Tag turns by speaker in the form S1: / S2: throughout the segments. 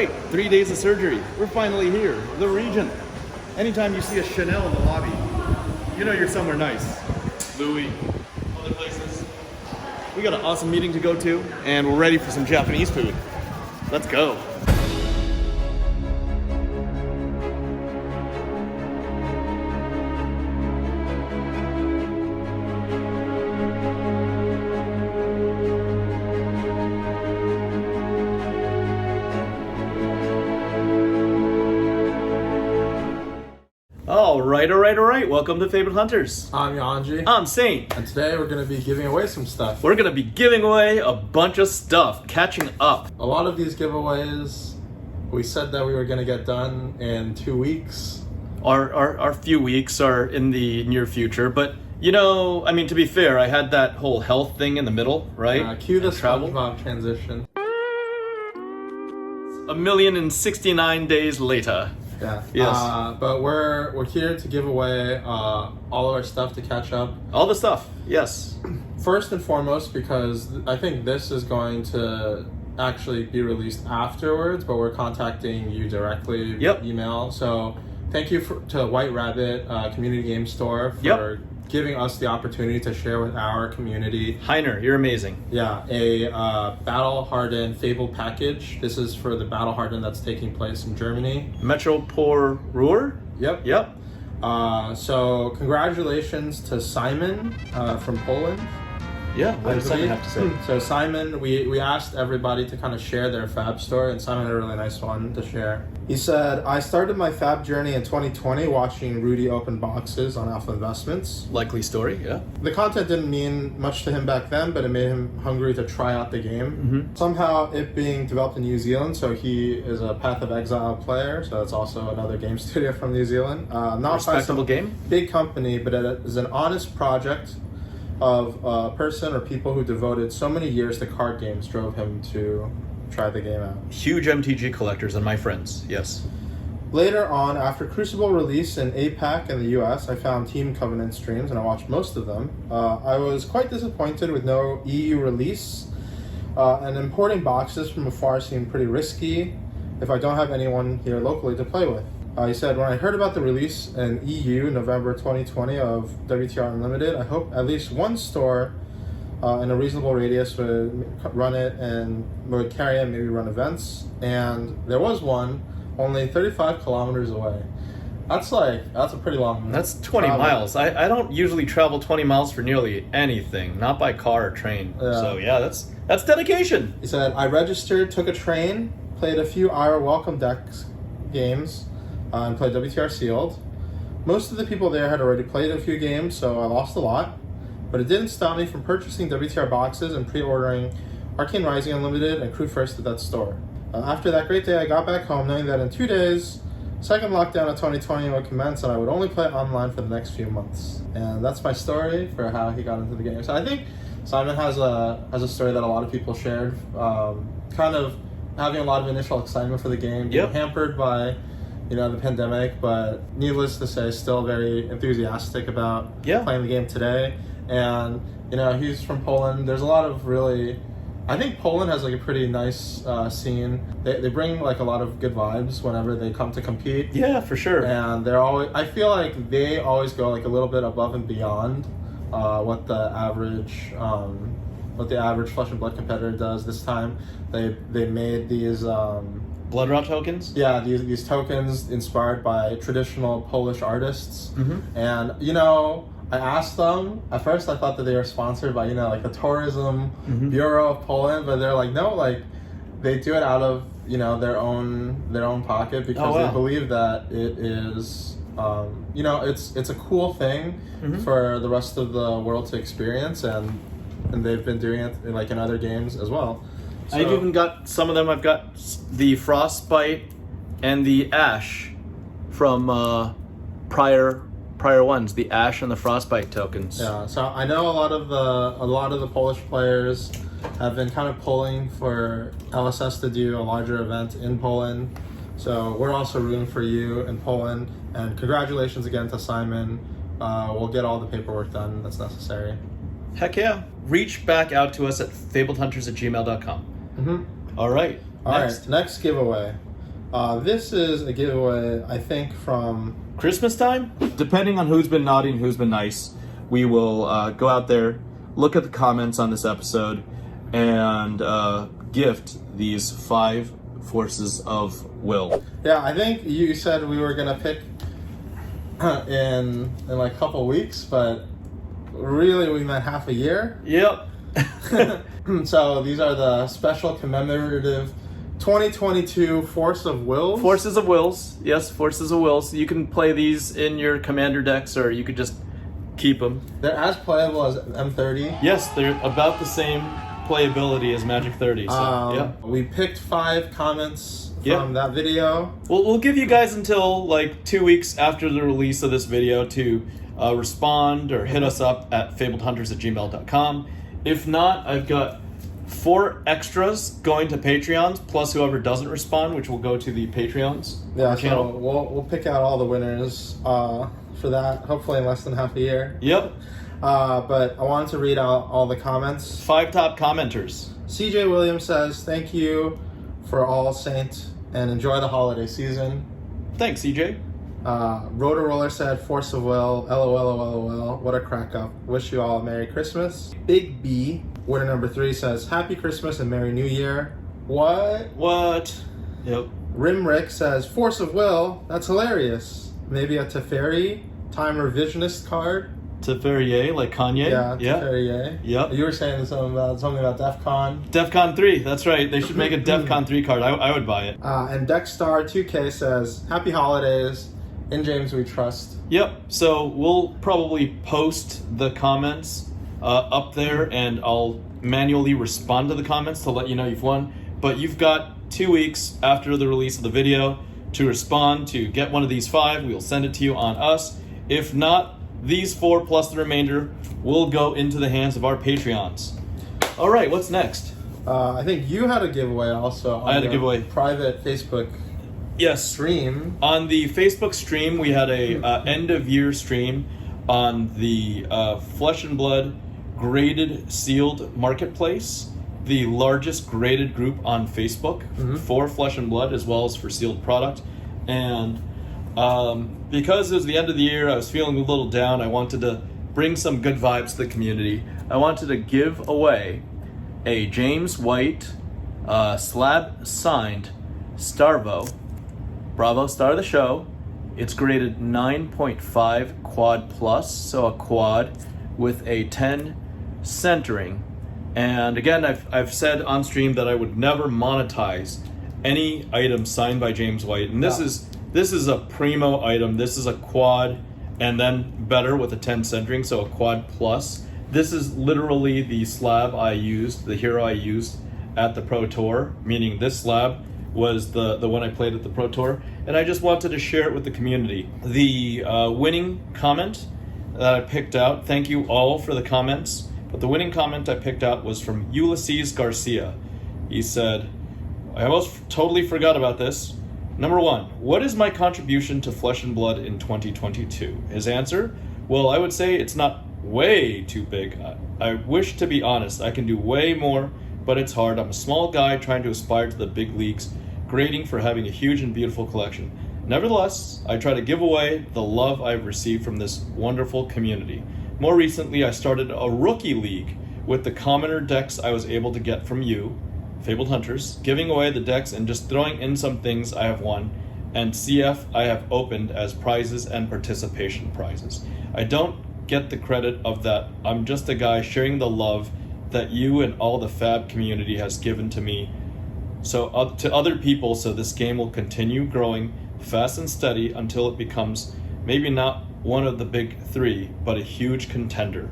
S1: right, 3 days of surgery. We're finally here, the Regent. Anytime you see a Chanel in the lobby, you know you're somewhere nice. Louis, other places. We got an awesome meeting to go to, and we're ready for some Japanese food. Let's go. All right. Welcome to FaBled Hunters.
S2: I'm Yuanji.
S1: I'm Saint.
S2: And today we're going to be giving away some stuff.
S1: We're going to be giving away a bunch of stuff, catching up.
S2: A lot of these giveaways, we said that we were going to get done in 2 weeks.
S1: Our few weeks are in the near future, but you know, I mean, to be fair, I had that whole health thing in the middle, right?
S2: Cue the
S1: travel
S2: transition.
S1: 1,069 days later.
S2: Yeah.
S1: Yes.
S2: But we're here to give away all of our stuff to catch up.
S1: All the stuff. Yes.
S2: First and foremost, because I think this is going to actually be released afterwards, but we're contacting you directly via email. So thank you to White Rabbit Community Game Store for giving us the opportunity to share with our community.
S1: Heiner, you're amazing.
S2: Yeah, a battle-hardened FaBled package. This is for the battle-hardened that's taking place in Germany.
S1: Metropol-Ruhr?
S2: Yep. So congratulations to Simon from Poland.
S1: Yeah, what does Simon have to say?
S2: So Simon, we asked everybody to kind of share their Fab story, and Simon had a really nice one to share. He said, I started my Fab journey in 2020 watching Rudy open boxes on Alpha Investments.
S1: Likely story, yeah.
S2: The content didn't mean much to him back then, but it made him hungry to try out the game.
S1: Mm-hmm.
S2: Somehow it being developed in New Zealand, so he is a Path of Exile player, so that's also another game studio from New Zealand. Not
S1: respectable game.
S2: Big company, but it is an honest project of a person or people who devoted so many years to card games drove him to try the game out.
S1: Huge MTG collectors and my friends, yes.
S2: Later on, after Crucible release in APAC and the US, I found Team Covenant streams and I watched most of them. I was quite disappointed with no EU release, and importing boxes from afar seemed pretty risky if I don't have anyone here locally to play with. He said, when I heard about the release in EU, November 2020 of WTR Unlimited, I hope at least one store in a reasonable radius would run it and would carry it and maybe run events. And there was one only 35 kilometers away. That's a pretty long
S1: That's 20 miles. I don't usually travel 20 miles for nearly anything, not by car or train.
S2: Yeah.
S1: So yeah, that's dedication.
S2: He said, I registered, took a train, played a few IR Welcome Decks games, and played WTR Sealed. Most of the people there had already played a few games, so I lost a lot. But it didn't stop me from purchasing WTR boxes and pre-ordering Arcane Rising Unlimited and Crew First at that store. After that great day, I got back home knowing that in 2 days, second lockdown of 2020 would commence and I would only play online for the next few months. And that's my story for how he got into the game. So I think Simon has a story that a lot of people shared, kind of having a lot of initial excitement for the game, being hampered by the pandemic, but needless to say, still very enthusiastic about playing the game today. And, he's from Poland. There's a lot of I think Poland has a pretty nice scene. They bring a lot of good vibes whenever they come to compete.
S1: Yeah, for sure.
S2: And I feel like they always go a little bit above and beyond what the average Flesh and Blood competitor does. This time, they made these
S1: Blood Raw tokens?
S2: Yeah, these tokens inspired by traditional Polish artists.
S1: Mm-hmm.
S2: And, I asked them, at first I thought that they were sponsored by, the Tourism Bureau of Poland, but they're like, no, they do it out of, their own pocket because they believe that it is, it's a cool thing for the rest of the world to experience, and they've been doing it in other games as well. So,
S1: I've even got some of them. I've got the Frostbite and the Ash from prior ones, the Ash and the Frostbite tokens.
S2: Yeah, so I know a lot of the Polish players have been kind of pulling for LSS to do a larger event in Poland. So we're also rooting for you in Poland, and congratulations again to Simon. We'll get all the paperwork done that's necessary.
S1: Heck yeah. Reach back out to us at fabledhunters@gmail.com.
S2: Mm-hmm.
S1: All right.
S2: Next giveaway. This is a giveaway, I think, from
S1: Christmas time? Depending on who's been naughty and who's been nice, we will go out there, look at the comments on this episode, and gift these 5 forces of will.
S2: Yeah, I think you said we were gonna pick in like a couple weeks, but really we meant half a year.
S1: Yep.
S2: So these are the special commemorative 2022 Force of Wills.
S1: Forces of Wills. Yes, Forces of Wills. You can play these in your commander decks, or you could just keep them.
S2: They're as playable as M30.
S1: Yes, they're about the same playability as Magic 30. So, yeah.
S2: We picked 5 comments from that video.
S1: We'll give you guys until like 2 weeks after the release of this video to respond or hit us up at fabledhunters@gmail.com. If not, I've got 4 extras going to Patreons, plus whoever doesn't respond, which will go to the Patreons channel.
S2: So we'll pick out all the winners for that, hopefully in less than half a year.
S1: Yep.
S2: But I wanted to read out all the comments.
S1: 5 top commenters.
S2: CJ Williams says, thank you for all Saint and enjoy the holiday season.
S1: Thanks, CJ.
S2: Rotor Roller said, Force of Will, LOL, what a crack up. Wish you all a Merry Christmas. Big B, winner number 3, says, Happy Christmas and Merry New Year. What?
S1: Yep.
S2: Rim Rick says, Force of Will, that's hilarious. Maybe a Teferi Time Revisionist card.
S1: Teferi, like Kanye?
S2: Yeah, Teferi.
S1: Yep.
S2: You were saying something about DEF CON.
S1: DEF CON 3, that's right. They should make a DEF CON 3 card. I would buy it.
S2: And Dexstar2K says, Happy Holidays. In James we trust.
S1: Yep. So we'll probably post the comments up there, and I'll manually respond to the comments to let you know you've won. But you've got 2 weeks after the release of the video to respond to get one of these 5. We'll send it to you on us. If not, these 4 plus the remainder will go into the hands of our Patreons. All right, what's next?
S2: I think you had a giveaway also.
S1: I had a giveaway.
S2: Private Facebook stream.
S1: On the Facebook stream, we had a end of year stream on the Flesh and Blood graded sealed marketplace, the largest graded group on Facebook for Flesh and Blood as well as for sealed product. And because it was the end of the year, I was feeling a little down. I wanted to bring some good vibes to the community. I wanted to give away a James White slab signed Starvo. Bravo, star of the show. It's graded 9.5 quad plus, so a quad with a 10 centering. And again, I've said on stream that I would never monetize any item signed by James White. And this is a primo item. This is a quad, and then better with a 10 centering, so a quad plus. This is literally the slab I used, the hero I used at the Pro Tour, meaning this slab was the one I played at the Pro Tour, and I just wanted to share it with the community. The winning comment that I picked out, thank you all for the comments, but the winning comment I picked out was from Ulysses Garcia. He said, I almost totally forgot about this. Number 1, what is my contribution to Flesh and Blood in 2022? His answer, well, I would say it's not way too big. I wish to be honest, I can do way more, but it's hard. I'm a small guy trying to aspire to the big leagues, grading for having a huge and beautiful collection. Nevertheless, I try to give away the love I've received from this wonderful community. More recently, I started a rookie league with the commoner decks I was able to get from you, Fabled Hunters, giving away the decks and just throwing in some things I have won, and CF I have opened as prizes and participation prizes. I don't get the credit of that. I'm just a guy sharing the love that you and all the Fab community has given to me, so to other people, so this game will continue growing fast and steady until it becomes maybe not one of the big 3, but a huge contender.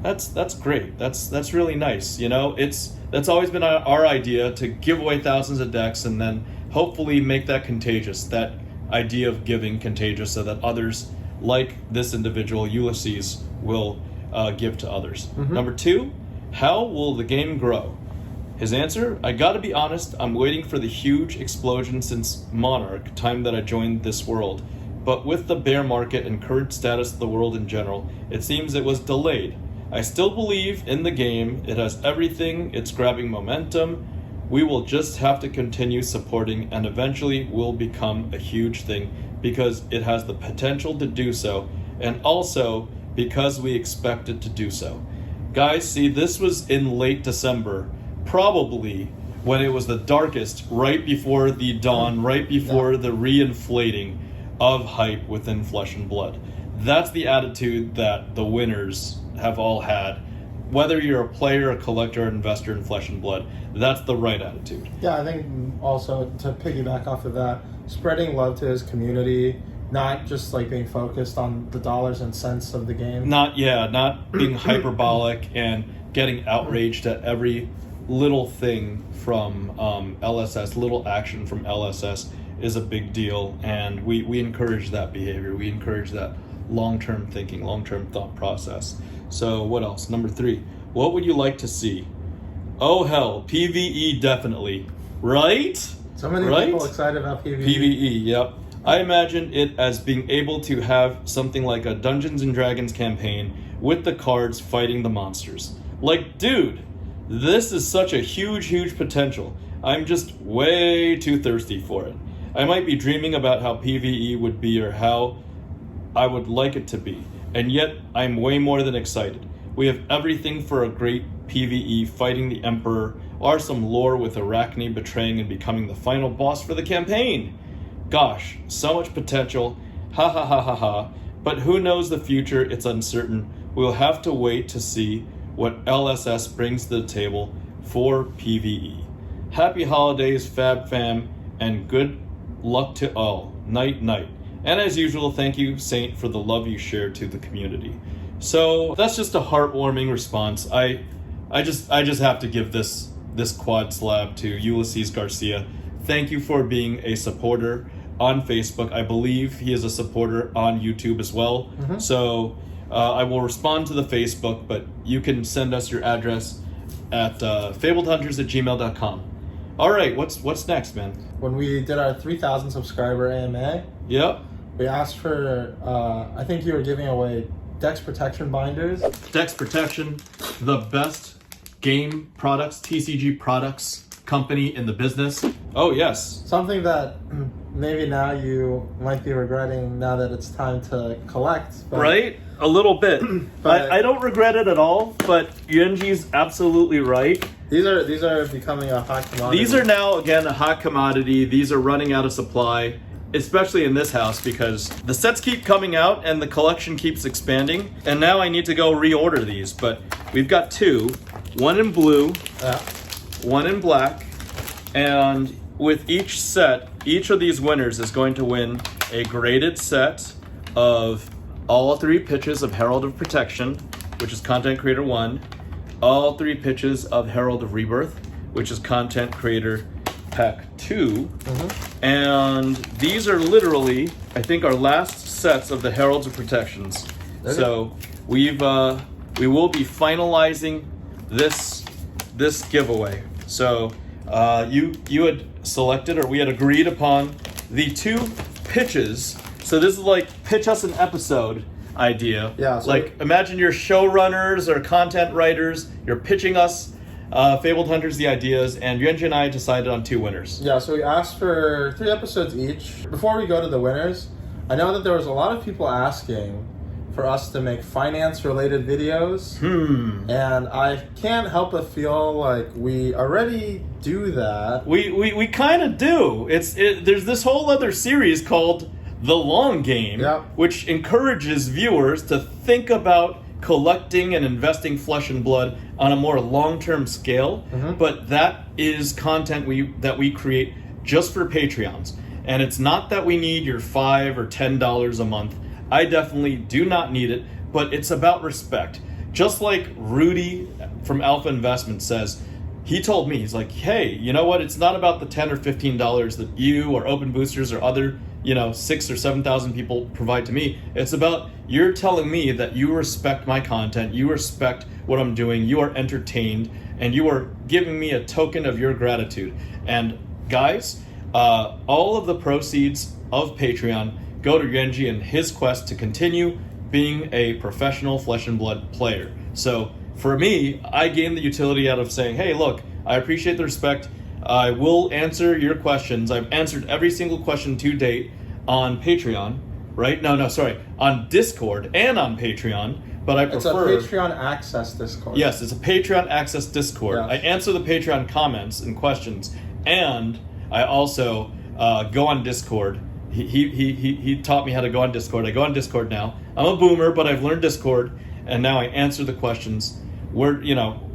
S1: That's great. That's really nice. You know, that's always been our idea, to give away thousands of decks and then hopefully make that contagious. That idea of giving contagious, so that others like this individual Ulysses will give to others. Number 2, how will the game grow? His answer, I gotta be honest, I'm waiting for the huge explosion since Monarch, time that I joined this world. But with the bear market and current status of the world in general, it seems it was delayed. I still believe in the game. It has everything. It's grabbing momentum
S3: We will just have to continue supporting, and eventually will become a huge thing because it has the potential to do so, and also because we expect it to do so. Guys, see, this was in late December, probably when it was the darkest, right before the dawn, right before the reinflating of hype within Flesh and Blood. That's the attitude that the winners have all had. Whether you're a player, a collector, or an investor in Flesh and Blood, that's the right attitude.
S2: Yeah, I think also to piggyback off of that, spreading love to his community, not just like being focused on the dollars and cents of the game.
S3: Not being hyperbolic and getting outraged at every little thing from LSS, little action from LSS is a big deal, and we encourage that behavior. We encourage that long-term thinking, long-term thought process. So what else? Number 3, what would you like to see? Oh hell, PvE definitely, right?
S2: So many people excited about PvE.
S3: PvE, yep. I imagine it as being able to have something like a Dungeons and Dragons campaign with the cards fighting the monsters. Like, dude, this is such a huge potential. I'm just way too thirsty for it. I might be dreaming about how PvE would be or how I would like it to be, and yet I'm way more than excited. We have everything for a great PvE, fighting the Emperor, or some lore with Arachne betraying and becoming the final boss for the campaign. Gosh, so much potential. Ha ha ha ha ha. But who knows the future? It's uncertain. We'll have to wait to see what LSS brings to the table for PvE. Happy holidays, Fab Fam, and good luck to all. Night, night. And as usual, thank you, Saint, for the love you share to the community. So that's just a heartwarming response. I just have to give this quad slab to Ulysses Garcia. Thank you for being a supporter on Facebook. I believe he is a supporter on YouTube as well. Mm-hmm. So I will respond to the Facebook, but you can send us your address at fabledhunters@gmail.com. All right, what's next, man?
S2: When we did our 3,000 subscriber AMA,
S3: yep,
S2: we asked for, I think you were giving away Dex Protection binders.
S3: Dex Protection, the best game products, TCG products company in the business. Oh, yes.
S2: Something that maybe now you might be regretting now that it's time to collect. But,
S3: right? A little bit. But I don't regret it at all, but Yuanji's absolutely right.
S2: These are becoming a hot commodity.
S3: These are now, again, a hot commodity. These are running out of supply, especially in this house, because the sets keep coming out and the collection keeps expanding. And now I need to go reorder these. But we've got 2, one in blue, one in black, and with each set, each of these winners is going to win a graded set of all 3 pitches of Herald of Protection, which is Content Creator 1, all 3 pitches of Herald of Rebirth, which is Content Creator Pack 2, and these are literally, I think, our last sets of the Heralds of Protections. Okay. So we will be finalizing this giveaway. So you had selected, or we had agreed upon, the 2 pitches. So this is like pitch us an episode idea.
S2: Yeah. So
S3: like imagine you're showrunners or content writers. You're pitching us, Fabled Hunters, the ideas, and Yuanji and I decided on 2 winners.
S2: Yeah. So we asked for 3 episodes each. Before we go to the winners, I know that there was a lot of people asking for us to make finance-related videos, and I can't help but feel like we already do that.
S3: We kind of do. There's this whole other series called The Long Game, which encourages viewers to think about collecting and investing Flesh and Blood on a more long-term scale. But that is content that we create just for Patreons, and it's not that we need your $5 or $10 a month. I definitely do not need it, but it's about respect. Just like Rudy from Alpha Investment says, he told me, he's like, hey, you know what? It's not about the $10 or $15 that you or Open Boosters or other, 6,000 or 7,000 people provide to me. It's about you're telling me that you respect my content, you respect what I'm doing, you are entertained, and you are giving me a token of your gratitude. And guys, all of the proceeds of Patreon go to Yuanji and his quest to continue being a professional Flesh and Blood player. So for me, I gain the utility out of saying, hey, look, I appreciate the respect. I will answer your questions. I've answered every single question to date on Patreon, right? No, sorry. On Discord and on Patreon, but I prefer...
S2: It's a Patreon access Discord.
S3: Yes, it's a Patreon access Discord.
S2: Yes.
S3: I answer the Patreon comments and questions, and I also go on Discord. He taught me how to go on Discord. I go on Discord now. I'm a boomer, but I've learned Discord, and now I answer the questions. We're,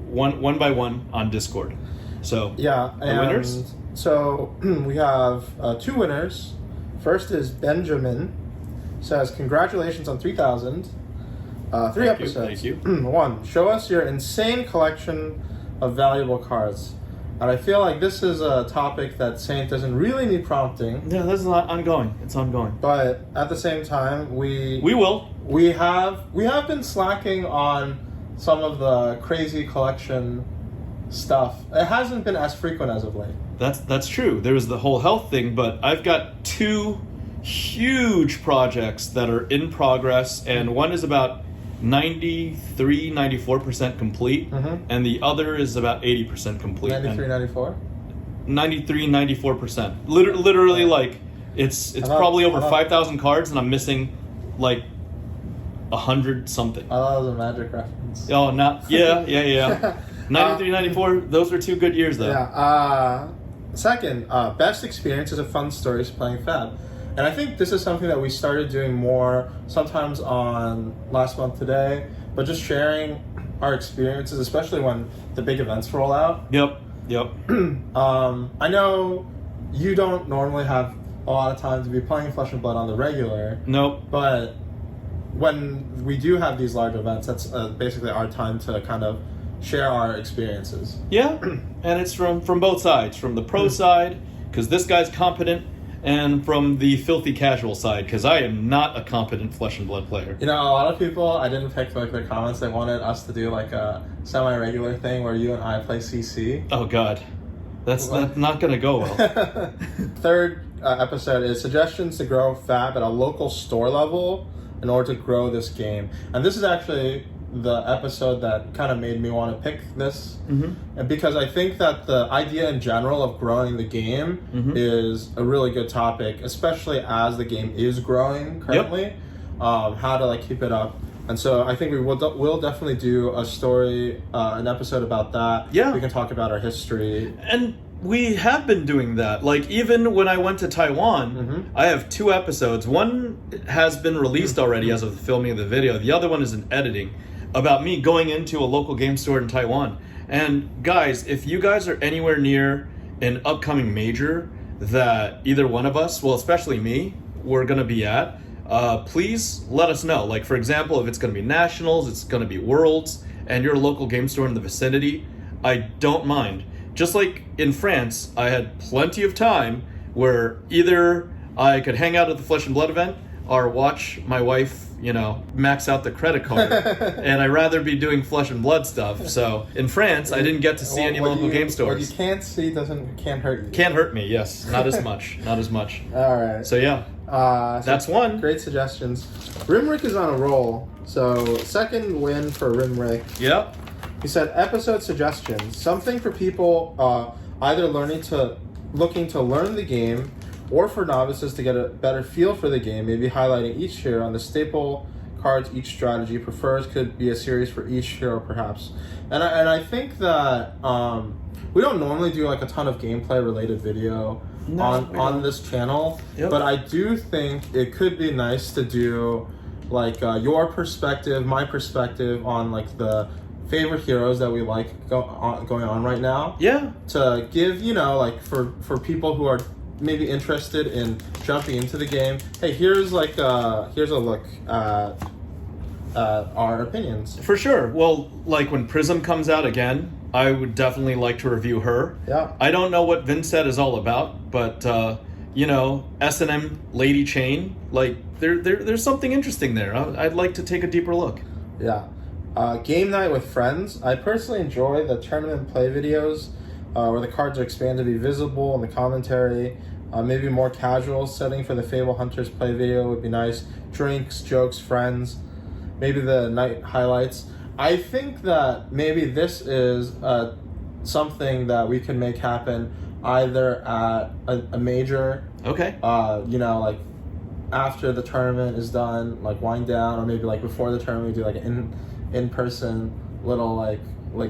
S3: one by one on Discord. So,
S2: yeah,
S3: the winners?
S2: So we have 2 winners. First is Benjamin. Says, congratulations on 3,000. 3 episodes.
S3: Thank you.
S2: 1, show us your insane collection of valuable cards. And I feel like this is a topic that Saint doesn't really need prompting.
S3: Yeah, this is ongoing. It's ongoing.
S2: But at the same time, we
S3: will.
S2: We have been slacking on some of the crazy collection stuff. It hasn't been as frequent as of late.
S3: That's true. There was the whole health thing, but I've got 2 huge projects that are in progress, and one is about 94% complete, and the other is about 80% complete.
S2: 94?
S3: 94%. Literally, like, it's probably over 5,000 cards, and I'm missing, like, 100 something.
S2: I thought it was a Magic reference.
S3: Oh, not... Yeah. 93, 94, those were 2 good years, though.
S2: Yeah. Second, best experiences of fun stories playing Fab. And I think this is something that we started doing more sometimes on Last Month Today, but just sharing our experiences, especially when the big events roll out.
S3: Yep.
S2: I know you don't normally have a lot of time to be playing Flesh and Blood on the regular.
S3: Nope.
S2: But when we do have these large events, that's basically our time to kind of share our experiences.
S3: Yeah, and it's from both sides. From the pro side, because this guy's competent, and from the filthy casual side, because I am not a competent Flesh and Blood player.
S2: A lot of people, I didn't pick like their comments, they wanted us to do like a semi-regular thing where you and I play CC.
S3: Oh god, that's not going to go well.
S2: Third episode is suggestions to grow Fab at a local store level in order to grow this game. And this is actually the episode that kind of made me want to pick this, and because I think that the idea in general of growing the game is a really good topic, especially as the game is growing currently. How to like keep it up, and so I think we'll definitely do a story, an episode about that.
S3: Yeah,
S2: we can talk about our history,
S3: and we have been doing that. Like, even when I went to Taiwan, I have 2 episodes. One has been released already as of the filming of the video. The other one is in editing, about me going into a local game store in Taiwan. And guys, if you guys are anywhere near an upcoming major that either one of us, well, especially me, we're going to be at, please let us know. Like, for example, if it's going to be Nationals, it's going to be Worlds, and you're a local game store in the vicinity, I don't mind. Just like in France, I had plenty of time where either I could hang out at the Flesh and Blood event or watch my wife, max out the credit card. And I'd rather be doing Flesh and Blood stuff. So in France, I didn't get to see any local game stores.
S2: What you can't see can't hurt you.
S3: Can't hurt me, yes. Not as much. Not as much.
S2: All right.
S3: So yeah, that's one.
S2: Great suggestions. Rimrick is on a roll. So 2nd win for Rimrick.
S3: Yep.
S2: He said, episode suggestions. Something for people either looking to learn the game, or for novices to get a better feel for the game, maybe highlighting each hero on the staple cards each strategy prefers. Could be a series for each hero, perhaps. And I think that we don't normally do like a ton of gameplay related video on this channel, but I do think it could be nice to do like your perspective, my perspective on like the favorite heroes that we like going on right now.
S3: Yeah. To
S2: give, like for people who are maybe interested in jumping into the game, hey, here's a look at our opinions.
S3: For sure. Well, like when Prism comes out again, I would definitely like to review her.
S2: Yeah.
S3: I don't know what Vincent is all about, but S&M Lady Chain, like there's something interesting there. I'd like to take a deeper look.
S2: Yeah. Game night with friends. I personally enjoy the tournament play videos where the cards are expanded to be visible in the commentary. Maybe more casual setting for the Fable Hunters play video would be nice. Drinks, jokes, friends. Maybe the night highlights. I think that maybe this is something that we can make happen either at a major,
S3: Okay.
S2: you know, like after the tournament is done, like wind down, or maybe like before the tournament, we do like an in-person little like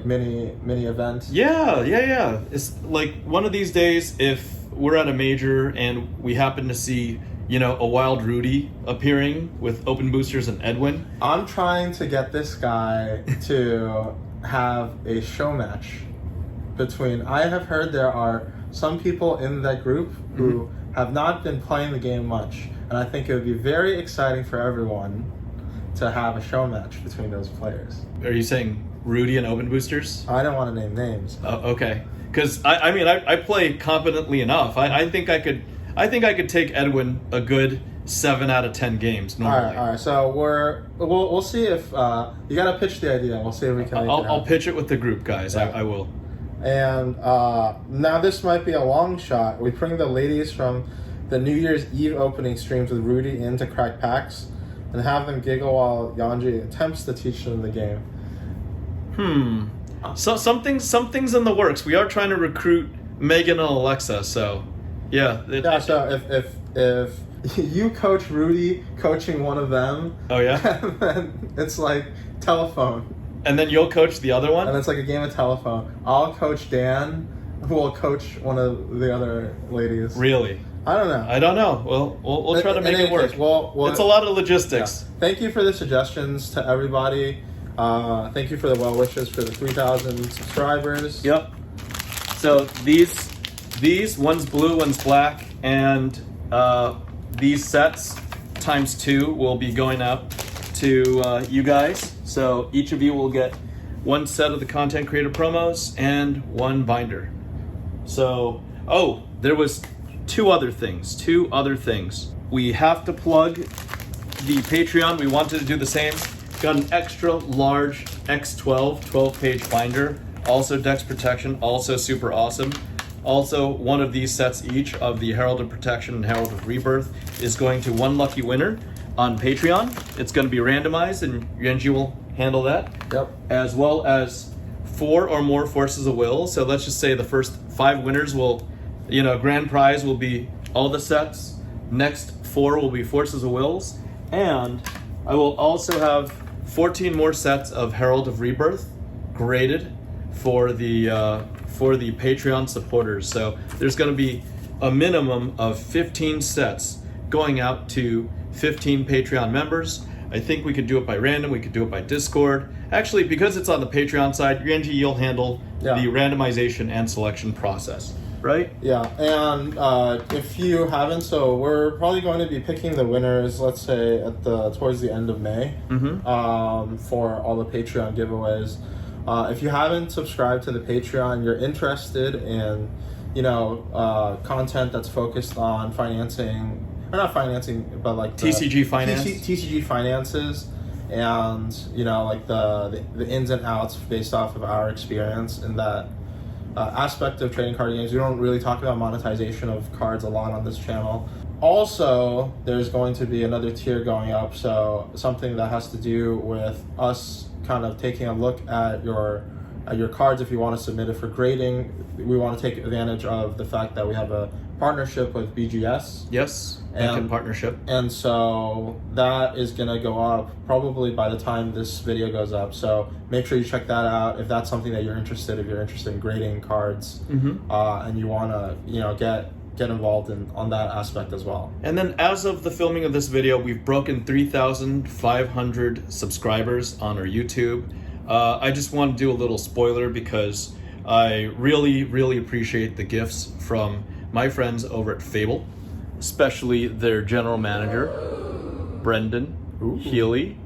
S2: mini event.
S3: Yeah. It's like one of these days, if we're at a major and we happen to see, you know, a wild Rudy appearing with open boosters and Edwin.
S2: I'm trying to get this guy to have a show match between. I have heard there are some people in that group who have not been playing the game much, and I think it would be very exciting for everyone to have a show match between those players.
S3: Are you saying Rudy and open boosters?
S2: I don't want to name names.
S3: Okay. Because I mean I play competently enough. I think I could take Edwin a good 7 out of 10 games normally.
S2: All right. So we'll see if you gotta pitch the idea. We'll see if we can.
S3: I'll pitch it with the group, guys.
S2: Yeah.
S3: I will.
S2: And now this might be a long shot. We bring the ladies from the New Year's Eve opening streams with Rudy in to crack packs, and have them giggle while Yuanji attempts to teach them the game.
S3: So something's in the works. We are trying to recruit Megan and Alexa. So yeah.
S2: So if you coach Rudy coaching one of them,
S3: Oh yeah.
S2: then it's like telephone.
S3: And then you'll coach the other one.
S2: And it's like a game of telephone. I'll coach Dan, who will coach one of the other ladies.
S3: Really?
S2: I don't know.
S3: I don't know. Well, we'll try to make it work.
S2: Well,
S3: It's a lot of logistics.
S2: Yeah. Thank you for the suggestions to everybody. Thank you for the well wishes for the 3,000 subscribers.
S3: Yep. So these one's blue, one's black, and these sets times 2 will be going out to you guys. So each of you will get one set of the content creator promos and one binder. So there was two other things. We have to plug the Patreon. We wanted to do the same. Got an extra large X12 12-page binder, also Dex Protection, also super awesome. Also, one of these sets each of the Herald of Protection and Herald of Rebirth is going to one lucky winner on Patreon. It's going to be randomized, and Yuanji will handle that.
S2: Yep.
S3: As well as 4 or more Forces of Will. So let's just say the first 5 winners will, grand prize will be all the sets. Next 4 will be Forces of Wills. And I will also have 14 more sets of Herald of Rebirth graded for the Patreon supporters. So there's going to be a minimum of 15 sets going out to 15 Patreon members. I think we could do it by random. We could do it by Discord. Actually, because it's on the Patreon side, Yuanji, you'll handle the randomization and selection process, right?
S2: Yeah, and if you haven't, so we're probably going to be picking the winners, let's say towards the end of May, for all the Patreon giveaways. If you haven't subscribed to the Patreon, you're interested in, content that's focused on financing, or not financing, but like
S3: TCG finance,
S2: TCG finances, and like the ins and outs based off of our experience in that aspect of trading card games. We don't really talk about monetization of cards a lot on this channel. Also, there's going to be another tier going up, so something that has to do with us kind of taking a look at your cards. If you want to submit it for grading, we want to take advantage of the fact that we have a partnership with BGS.
S3: Yes, and partnership.
S2: And so that is going to go up probably by the time this video goes up. So make sure you check that out if that's something that you're interested. If you're interested in grading cards, and you want to get involved on that aspect as well.
S3: And then as of the filming of this video, we've broken 3,500 subscribers on our YouTube. I just want to do a little spoiler because I really, really appreciate the gifts from my friends over at FaBled, especially their general manager, Brendan Healy.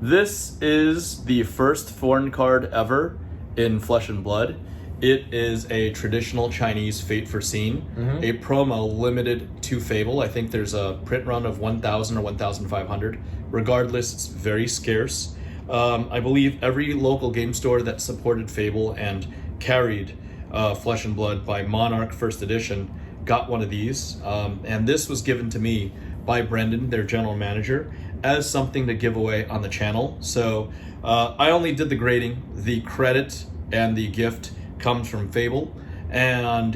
S3: This is the first foreign card ever in Flesh and Blood. It is a traditional Chinese Fate Foreseen, a promo limited to FaBled. I think there's a print run of 1,000 or 1,500. Regardless, it's very scarce. I believe every local game store that supported FaBled and carried Flesh and Blood by Monarch First Edition got one of these. And this was given to me by Brendan, their general manager, as something to give away on the channel. So I only did the grading. The credit and the gift comes from FaBled, and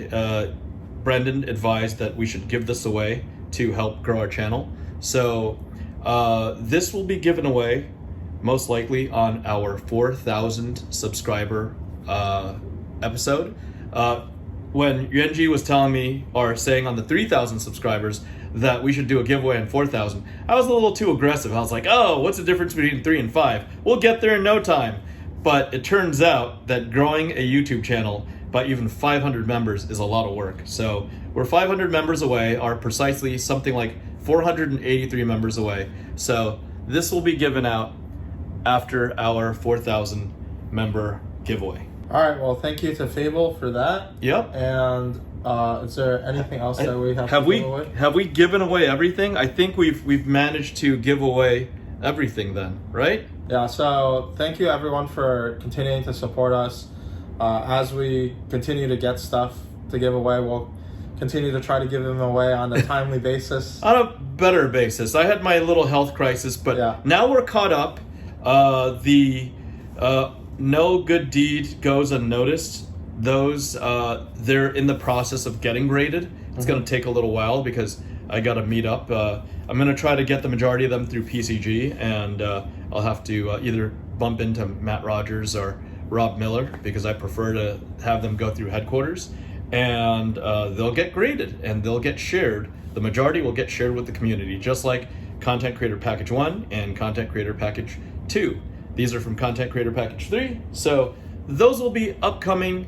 S3: Brendan advised that we should give this away to help grow our channel. So this will be given away most likely on our 4,000 subscriber episode. When Yuanji was telling me, or saying on the 3,000 subscribers, that we should do a giveaway on 4,000, I was a little too aggressive. I was like, oh, what's the difference between 3 and 5? We'll get there in no time. But it turns out that growing a YouTube channel by even 500 members is a lot of work. So we're 500 members away, are precisely something like 483 members away. So this will be given out after our 4,000 member giveaway.
S2: All right. Well, thank you to FaBled for that.
S3: Yep.
S2: And is there anything else that we have to give away?
S3: Have we given away everything? I think we've managed to give away everything then, right?
S2: Yeah. So thank you everyone for continuing to support us. As we continue to get stuff to give away, we'll continue to try to give them away on a timely basis.
S3: On a better basis. I had my little health crisis, but now we're caught up. No good deed goes unnoticed. Those, they're in the process of getting graded. It's going to take a little while because I got to meet up. I'm going to try to get the majority of them through PCG, and I'll have to either bump into Matt Rogers or Rob Miller because I prefer to have them go through headquarters, and they'll get graded and they'll get shared. The majority will get shared with the community, just like Content Creator Package 1 and Content Creator Package 2. These are from Content Creator Package 3, so those will be upcoming,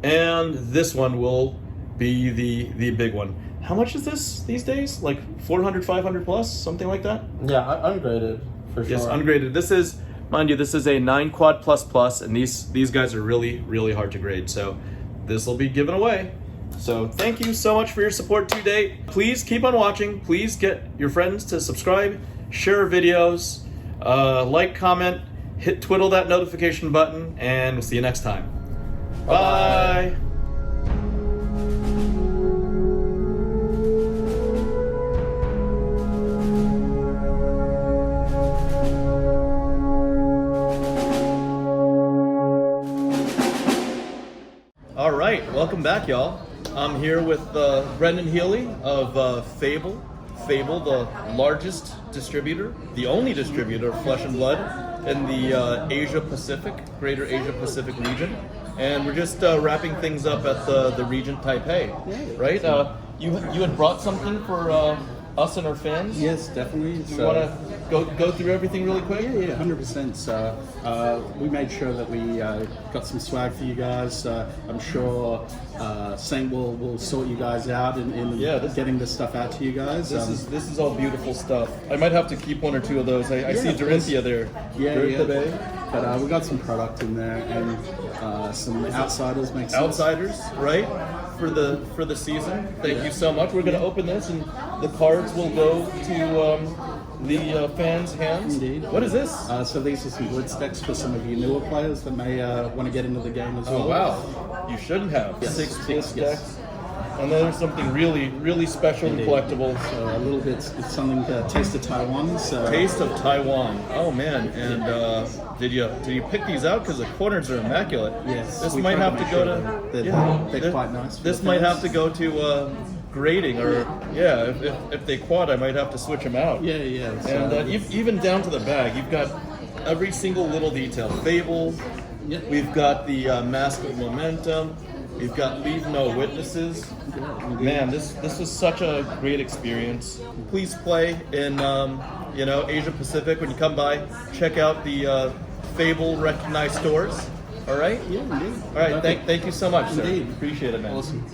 S3: and this one will be the big one. How much is this these days? Like 400, 500 plus, something like that?
S2: Yeah, ungraded for sure.
S3: Yes, ungraded. This is, mind you, this is a 9 quad plus, and these guys are really, really hard to grade, so this will be given away. So thank you so much for your support to date. Please keep on watching. Please get your friends to subscribe, share videos, like, comment, twiddle that notification button, and we'll see you next time. Bye. All right, welcome back, y'all. I'm here with Brendan Healy of FaBled. FaBled, the largest distributor, the only distributor of Flesh and Blood in the Asia Pacific, Greater Asia Pacific region, and we're just wrapping things up at the region Taipei, right? You had brought something for us and our fans.
S4: Yes, definitely.
S3: Do you want to go through everything really quick?
S4: Yeah, 100%. So we made sure that we got some swag for you guys. I'm sure Saint will sort you guys out in getting this stuff out to you guys.
S3: This is all beautiful stuff. I might have to keep one or two of those. I see Dorinthia there.
S4: Yeah. But we got some product in there and some outsiders.
S3: Outsiders, right? For the season. Thank you so much. We're going to open this, and the cards will go to the fans' hands.
S4: Indeed.
S3: What is this?
S4: So these are some wood stacks for some of you newer players that may want to get into the game as well.
S3: Oh wow! You shouldn't have 6 wood stacks.
S4: Yes.
S3: And then there's something really, really special and collectible.
S4: So a little bit, it's something Taste of Taiwan. So.
S3: Taste of Taiwan. Oh man! And did you pick these out because the corners are immaculate?
S4: Yes.
S3: This might have to go to.
S4: They're quite nice.
S3: This might have to go to grading, or if they quad, I might have to switch them out.
S4: Yeah.
S3: And even down to the bag, you've got every single little detail. FaBled.
S4: Yep.
S3: We've got the Mask of Momentum. We've got Leave No Witnesses. Man, this was such a great experience. Please play in Asia Pacific when you come by. Check out the FaBled recognized stores. All right.
S4: Yeah, indeed.
S3: All right. Thank you so much, sir.
S4: Indeed.
S3: Appreciate it, man.
S4: Awesome.